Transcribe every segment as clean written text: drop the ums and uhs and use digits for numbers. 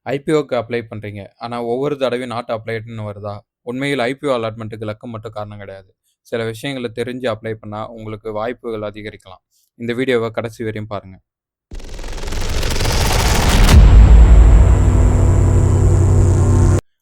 ஐபிஓக்கு apply பண்றீங்க. ஆனா, ஒவ்வொரு தடவையும் நாட் அப்ளைடுன்னு வருதா? உண்மையில் ஐபிஓ அலாட்மென்ட்‌க்கு லக் மட்டும் காரணம் கிடையாது. சில விஷயங்கள தெரிஞ்சு அப்ளை பண்ணா உங்களுக்கு வாய்ப்புகள் அதிகரிக்கலாம். இந்த வீடியோவ கடைசி வரையும் பாருங்க.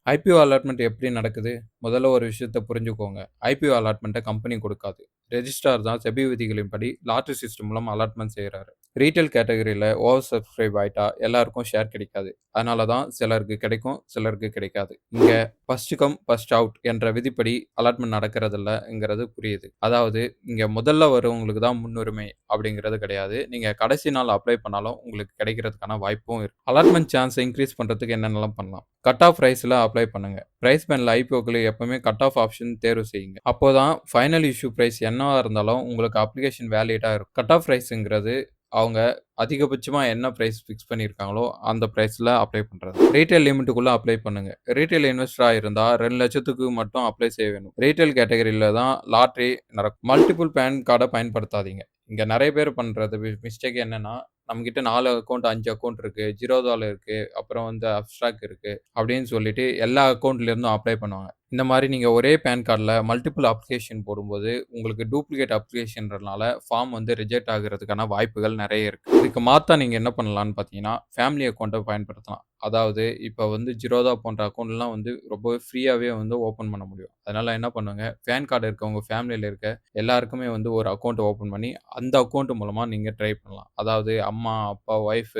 ஐபிஓ அலாட்மென்ட் எப்படி நடக்குது? முதல்ல ஒரு விஷயத்த புரிஞ்சுக்கோங்க. ஐபிஓ அலாட்மென்ட்ட கம்பெனி குடுக்காது. ரெஜிஸ்ட்ரார் தான் செபி விதிகளின்படி லாட்டரி சிஸ்டம் மூலம் அலாட்மென்ட் செய்றாரு. ரீட்டெயில் கேட்டகரில ஓவர் சப்ஸ்கிரைப் ஆயிட்டா எல்லாருக்கும் ஷேர் கிடைக்காது. அதனால தான் சிலருக்கு கிடைக்கும், சிலருக்கு கிடைக்காது. இங்க ஃபர்ஸ்ட் கம் ஃபர்ஸ்ட் அவுட் என்ற விதிப்படி அலாட்மென்ட் நடக்கிறதில்லங்கிறது புரியுது. அதாவது இங்க முதல்ல வரவங்களுக்கு தான் முன்னுரிமை அப்படிங்கிறது கிடையாது. நீங்க கடைசி நாள் அப்ளை பண்ணாலும் உங்களுக்கு கிடைக்கிறதுக்கான வாய்ப்பும் இருக்கு. அலாட்மென்ட் சான்ஸ இன்கிரீஸ் பண்றதுக்கு என்னென்னலாம் பண்ணலாம்? கட் ஆஃப் பிரைஸ்ல அப்ளை பண்ணுங்க. பிரைஸ் பேண்ட்ல ஐபிஓக்கள எப்பவுமே கட் ஆஃப் ஆப்ஷன் தேர்வு செய்யுங்க. அப்போதான் ஃபைனல் இஷ்யூ பிரைஸ் என்னவா இருந்தாலும் உங்களுக்கு அப்ளிகேஷன் வேலிட்டா இருக்கும். கட் ஆஃப் பிரைஸ்ங்கிறது அவங்க அதிகபட்சமா என்ன பிரைஸ் ஃபிக்ஸ் பண்ணியிருக்காங்களோ, அந்த பிரைஸ்ல அப்ளை பண்றது. ரீட்டெயில் லிமிட்க்குள்ள அப்ளை பண்ணுங்க. ரீட்டெயில் இன்வெஸ்டரா இருந்தா 2,00,000க்கு மட்டும் அப்ளை செய்ய வேணும். ரீட்டெயில் கேட்டகரில தான் லாட்டரி நடக்கும். மல்டிபிள் பான் கார்ட பயன்படுத்தாதீங்க. இங்க நெறைய பேர் பண்றது மிஸ்டேக் என்னன்னா, நம்மகிட்ட 4 அக்கவுண்ட், 5 அக்கவுண்ட் இருக்கு. ஜீரோதால இருக்கு. அப்புறம் வந்து அப்ஸ்ட்ராக்ட் இருக்கு. அப்படின்னு சொல்லிட்டு எல்லா அக்கவுண்ட்ல இருந்தும் அப்ளை பண்ணுவாங்க. இந்த மாரி நீங்க ஒரே பான் கார்ட்ல மல்டிபிள் அப்ளிகேஷன் போடும்போது, உங்களுக்கு டூப்ளிகேட் அப்ளிகேஷன்றனால ஃபார்ம் வந்து ரிஜெக்ட் ஆகுறதுக்கான வாய்ப்புகள் நெறைய இருக்கு. இதுக்கு மாத்தா நீங்க என்ன பண்ணலான்னு பார்த்தீங்கன்னா, ஃபேமிலி அக்கவுண்ட்ட பயன்படுத்தலாம். அதாவது இப்ப வந்து ஜீரோதா போன்ற அக்கவுண்ட்லாம் வந்து ரொம்பவே ஃப்ரீயாவே வந்து ஓப்பன் பண்ண முடியும். அதனால என்ன பண்ணுங்க, பான் கார்டு இருக்கவங்க ஃபேமிலில இருக்க எல்லாருக்குமே வந்து ஒரு அக்கவுண்ட் ஓப்பன் பண்ணி, அந்த அக்கவுண்ட் மூலமா நீங்க ட்ரை பண்ணலாம். அதாவது அம்மா, அப்பா, ஒய்ஃப்,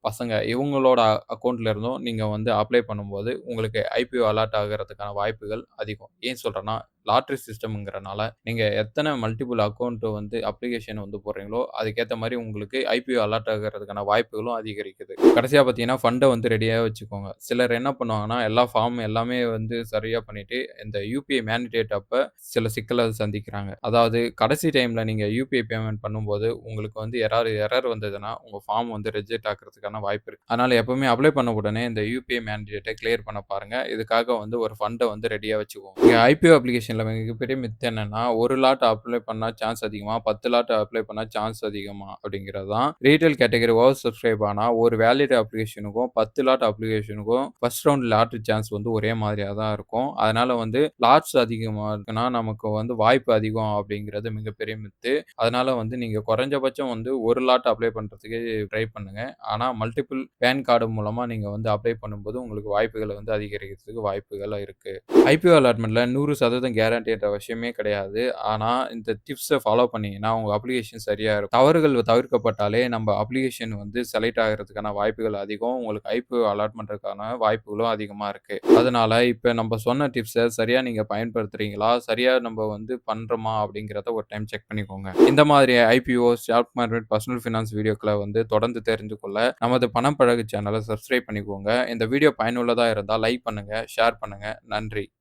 பசங்க இவங்களோட அக்கவுண்ட்ல இருந்தும் நீங்க வந்து அப்ளை பண்ணும்போது, உங்களுக்கு ஐபிஓ அலாட் ஆகுறதுக்கான வாய்ப்புகள் அதிகம். ஏன் சொல்றேன்னா, லாட்டரி சிஸ்டம்ங்கிறனால நீங்க எத்தன மல்டிபிள் அக்கவுண்ட் வந்து அப்ளிகேஷன் வந்து போடுறீங்களோ, அதுக்கேத்த மாரி உங்களுக்கு ஐபிஓ அலாட் ஆகுறதுக்கான வாய்ப்புகளும் அதிகரிக்குது. கடைசியா பார்த்தீங்கன்னா, ஃபண்ட வந்து ரெடியா வச்சுக்கோங்க. சிலர் என்ன பண்ணுவாங்கன்னா, எல்லா ஃபார்ம் எல்லாமே வந்து சரியா பண்ணிட்டு, இந்த யுபிஐ மேண்டிடேட் அப்ப சில சிக்கல சந்திக்கிறாங்க. அதாவது கடைசி டைம்ல நீங்க யுபிஐ பேமெண்ட் பண்ணும்போது, உங்களுக்கு வந்து எரர் வந்ததுன்னா, உங்க ஃபார்ம் வந்து ரிஜெக்ட் ஆகுறதுக்கான வாய்ப்பு இருக்கு. அதனால எப்பவுமே அப்ளை பண்ண உடனே இந்த யுபிஐ மேண்டிடேட்ட கிளியர் பண்ண பாருங்க. இதுக்காக வந்து ஒரு ஃபண்ட வந்து ரெடியா வச்சுக்கோங்க. இங்க ஐபிஓ அப்ளிகேஷன்ல மிகப்பெரிய மித்து என்னன்னா, 1 லாட் அப்ளை பண்ணா சான்ஸ் அதிகமா, 10 லாட் அப்ளை பண்ணா சான்ஸ் அதிகமா அப்படிங்கிறது தான். ரீட்டெயில் கேட்டகரி ஓவர் சப்ஸ்கிரைப் ஆனா, ஒரு வேலிட் அப்ளிகேஷனுக்கும் 10 லாட் அப்ளிகேஷனுக்கும் ஃபர்ஸ்ட் ரவுண்ட் லாட்டரி சான்ஸ் வந்து ஒரே மாதிரியா தான் இருக்கும். அதனால வந்து லாட்ஸ் அதிகமா இருக்குன்னா, நமக்கு வந்து வாய்ப்பு அதிகம் அப்படிங்கிறது மிகப்பெரிய மித்து. அதனால வந்து நீங்க குறைஞ்சபட்சம் வந்து 1 லாட் அப்ளை பண்றதுக்கு ட்ரை பண்ணுங்க. ஆனா மல்டிபிள் பான் கார்டு மூலமா நீங்க வந்து அப்ளை பண்ணும்போது உங்களுக்கு வாய்ப்புகள் வந்து அதிகரிக்கிறதுக்கு வாய்ப்புகள் இருக்கு. ஐபிஓ அலாட்மென்ட்ல 100% கேரண்டின்ற விஷயமே கிடையாது. ஆனா இந்த டிப்ஸ ஃபாலோ பண்ணீங்கன்னா உங்க அப்ளிகேஷன் சரியா இருக்கும். தவறுகள் தவிர்க்கப்பட்டாலே நம்ம அப்ளிகேஷன் வந்து செலக்ட் ஆகுறதுக்கான வாய்ப்புகள் அதிகம். உங்களுக்கு ஐபிஓ அலாட் பண்றதுக்கான வாய்ப்புகளும் அதிகமா இருக்கு. அதனால இப்ப நம்ம சொன்ன டிப்ஸ சரியா நீங்க பயன்படுத்துறீங்களா? சரியா நம்ம வந்து பண்றோமா? அப்படிங்கிறத ஒரு டைம் செக் பண்ணிக்கோங்க. இந்த மாதிரி IPO, stock market, personal finance வீடியோக்கள வந்து தொடர்ந்து தெரிந்து கொள்ள நமது பணம் பழகு சேனல சப்ஸ்கிரைப் பண்ணிக்கோங்க. இந்த வீடியோ பயனுள்ளதா இருந்தா லைக் பண்ணுங்க, ஷேர் பண்ணுங்க. நன்றி.